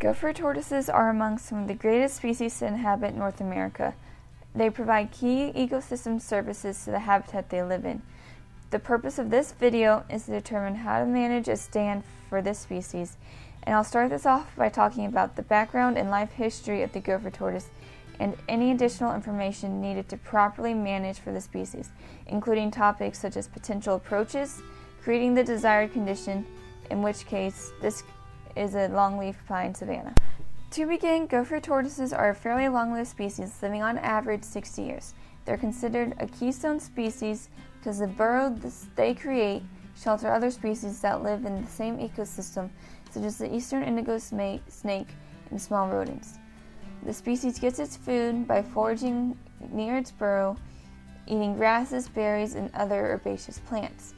Gopher tortoises are among some of the greatest species to inhabit North America. They provide key ecosystem services to the habitat they live in. The purpose of this video is to determine how to manage a stand for this species, and I'll start this off by talking about the background and life history of the gopher tortoise and any additional information needed to properly manage for the species, including topics such as potential approaches, creating the desired condition, in which case this is a longleaf pine savanna. To begin, gopher tortoises are a fairly long-lived species, living on average 60 years. They're considered a keystone species because the burrow they create shelter other species that live in the same ecosystem, such as the eastern indigo snake and small rodents. The species gets its food by foraging near its burrow, eating grasses, berries, and other herbaceous plants.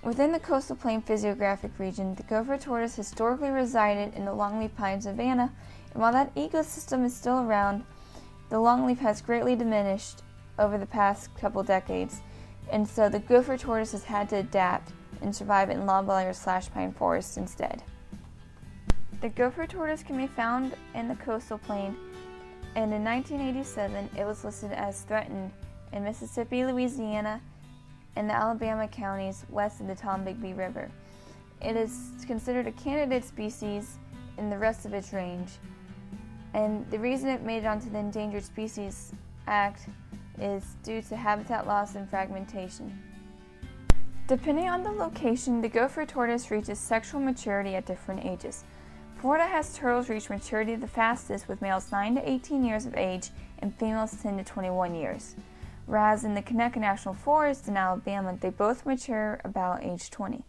Within the coastal plain physiographic region, the gopher tortoise historically resided in the longleaf pine savanna, and while that ecosystem is still around, the longleaf has greatly diminished over the past couple decades, and so the gopher tortoise has had to adapt and survive in loblolly/pine forests instead. The gopher tortoise can be found in the coastal plain, and in 1987 it was listed as threatened in Mississippi, Louisiana, and the Alabama counties west of the Tombigbee River. It is considered a candidate species in the rest of its range, and the reason it made it onto the Endangered Species Act is due to habitat loss and fragmentation. Depending on the location, the gopher tortoise reaches sexual maturity at different ages. Florida has turtles reach maturity the fastest, with males 9 to 18 years of age and females 10 to 21 years. Whereas in the Conecuh National Forest in Alabama, they both mature about age 20.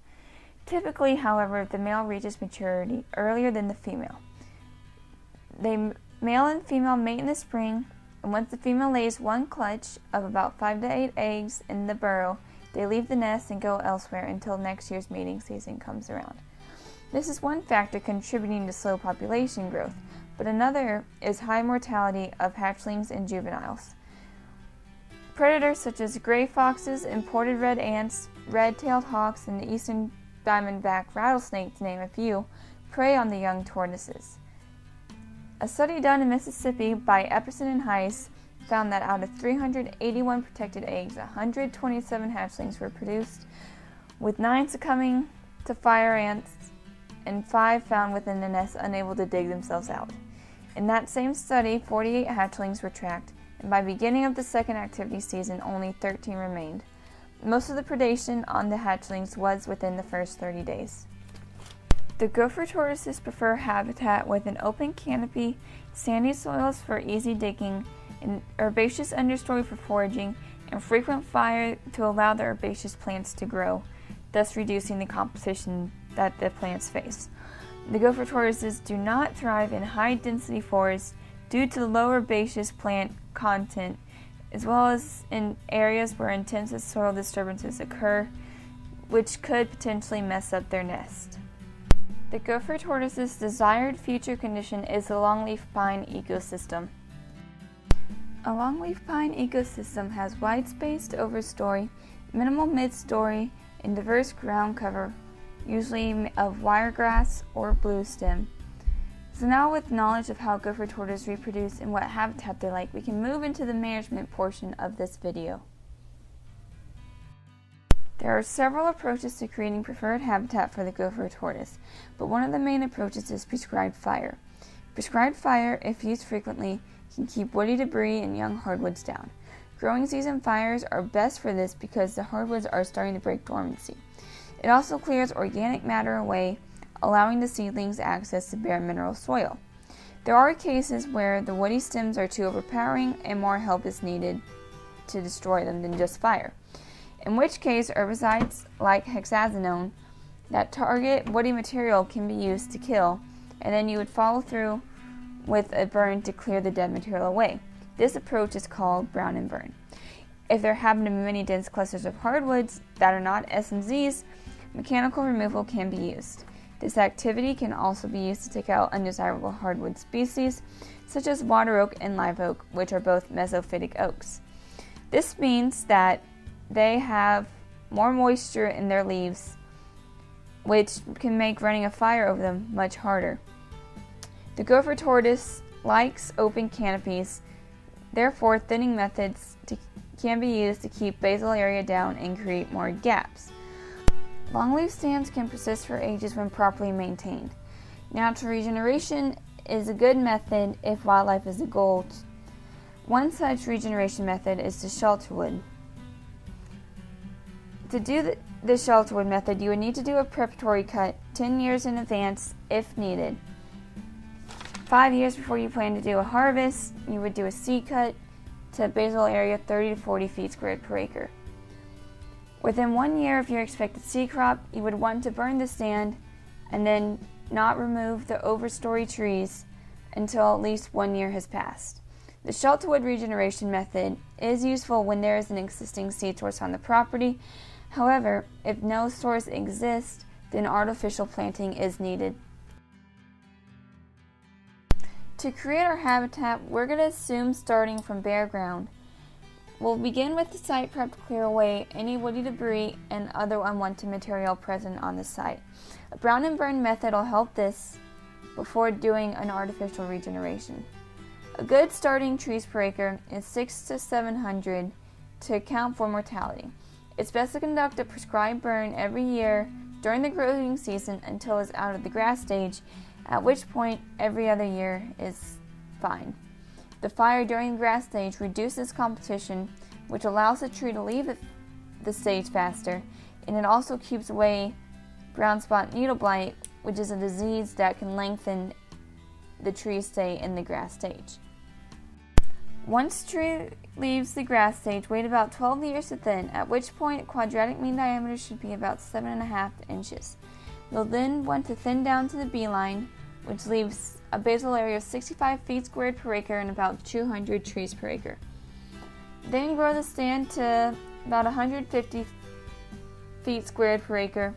Typically, however, the male reaches maturity earlier than the female. Male and female mate in the spring, and once the female lays one clutch of about 5 to 8 eggs in the burrow, they leave the nest and go elsewhere until next year's mating season comes around. This is one factor contributing to slow population growth, but another is high mortality of hatchlings and juveniles. Predators such as gray foxes, imported red ants, red-tailed hawks, and the eastern diamondback rattlesnake, to name a few, prey on the young tortoises. A study done in Mississippi by Epperson and Heiss found that out of 381 protected eggs, 127 hatchlings were produced, with 9 succumbing to fire ants and 5 found within the nest unable to dig themselves out. In that same study, 48 hatchlings were tracked, and by beginning of the second activity season, only 13 remained. Most of the predation on the hatchlings was within the first 30 days. The gopher tortoises prefer habitat with an open canopy, sandy soils for easy digging, an herbaceous understory for foraging, and frequent fire to allow the herbaceous plants to grow, thus reducing the competition that the plants face. The gopher tortoises do not thrive in high-density forests due to the low herbaceous plant content, as well as in areas where intensive soil disturbances occur, which could potentially mess up their nest. The gopher tortoise's desired future condition is the longleaf pine ecosystem. A longleaf pine ecosystem has wide-spaced overstory, minimal mid-story, and diverse ground cover, usually of wiregrass or blue stem. So now, with knowledge of how gopher tortoises reproduce and what habitat they like, we can move into the management portion of this video. There are several approaches to creating preferred habitat for the gopher tortoise, but one of the main approaches is prescribed fire. Prescribed fire, if used frequently, can keep woody debris and young hardwoods down. Growing season fires are best for this because the hardwoods are starting to break dormancy. It also clears organic matter away, allowing the seedlings access to bare mineral soil. There are cases where the woody stems are too overpowering and more help is needed to destroy them than just fire, in which case herbicides like hexazinone that target woody material can be used to kill, and then you would follow through with a burn to clear the dead material away. This approach is called brown and burn. If there happen to be many dense clusters of hardwoods that are not SMZs, mechanical removal can be used. This activity can also be used to take out undesirable hardwood species, such as water oak and live oak, which are both mesophytic oaks. This means that they have more moisture in their leaves, which can make running a fire over them much harder. The gopher tortoise likes open canopies, therefore thinning methods can be used to keep basal area down and create more gaps. Longleaf stands can persist for ages when properly maintained. Natural regeneration is a good method if wildlife is a goal. One such regeneration method is the shelterwood. To do the shelterwood method, you would need to do a preparatory cut 10 years in advance if needed. 5 years before you plan to do a harvest, you would do a seed cut to a basal area 30 to 40 feet squared per acre. Within 1 year of your expected seed crop, you would want to burn the stand and then not remove the overstory trees until at least 1 year has passed. The shelterwood regeneration method is useful when there is an existing seed source on the property. However, if no source exists, then artificial planting is needed. To create our habitat, we're going to assume starting from bare ground. We'll begin with the site prep to clear away any woody debris and other unwanted material present on the site. A brown and burn method will help this before doing an artificial regeneration. A good starting trees per acre is 600 to 700 to account for mortality. It's best to conduct a prescribed burn every year during the growing season until it's out of the grass stage, at which point every other year is fine. The fire during the grass stage reduces competition, which allows the tree to leave the stage faster, and it also keeps away brown spot needle blight, which is a disease that can lengthen the tree stay in the grass stage. Once the tree leaves the grass stage, wait about 12 years to thin, at which point quadratic mean diameter should be about 7.5 inches. You'll then want to thin down to the beeline, which leaves a basal area of 65 feet squared per acre and about 200 trees per acre. Then grow the stand to about 150 feet squared per acre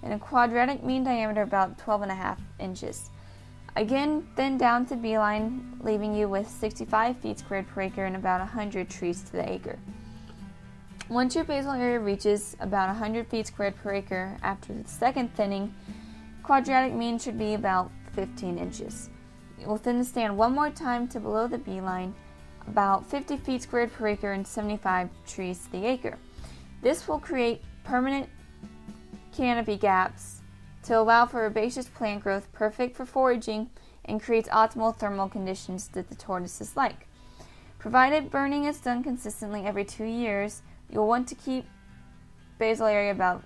and a quadratic mean diameter about 12.5 inches. Again, thin down to beeline, leaving you with 65 feet squared per acre and about 100 trees to the acre. Once your basal area reaches about 100 feet squared per acre after the second thinning, quadratic mean should be about 15 inches. You will thin the stand one more time to below the beeline, about 50 feet squared per acre and 75 trees to the acre. This will create permanent canopy gaps to allow for herbaceous plant growth perfect for foraging and creates optimal thermal conditions that the tortoises like. Provided burning is done consistently every 2 years, you'll want to keep basal area about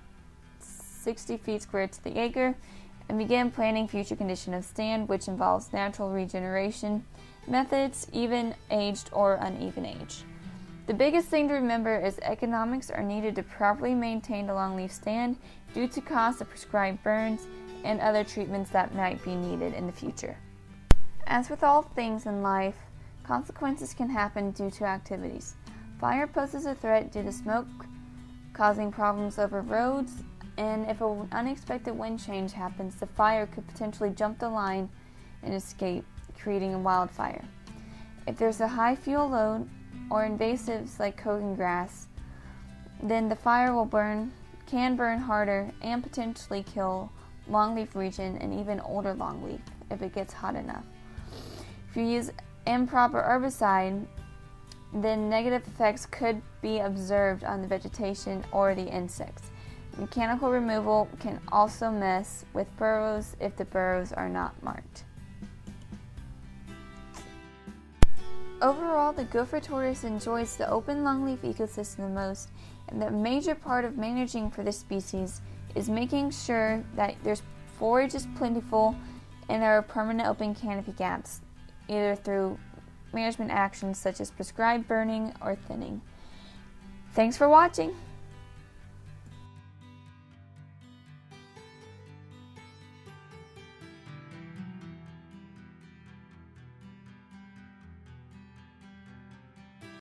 60 feet squared to the acre and begin planning future condition of stand, which involves natural regeneration methods, even aged or uneven age. The biggest thing to remember is economics are needed to properly maintain a longleaf stand due to costs of prescribed burns and other treatments that might be needed in the future. As with all things in life, consequences can happen due to activities. Fire poses a threat due to smoke causing problems over roads, and if an unexpected wind change happens, the fire could potentially jump the line and escape, creating a wildfire. If there's a high fuel load or invasives like coking grass, then the fire can burn harder and potentially kill longleaf region and even older longleaf if it gets hot enough. If you use improper herbicide, then negative effects could be observed on the vegetation or the insects. Mechanical removal can also mess with burrows if the burrows are not marked. Overall, the gopher tortoise enjoys the open longleaf ecosystem the most, and the major part of managing for this species is making sure that there's forage is plentiful and there are permanent open canopy gaps, either through management actions such as prescribed burning or thinning. Thanks for watching!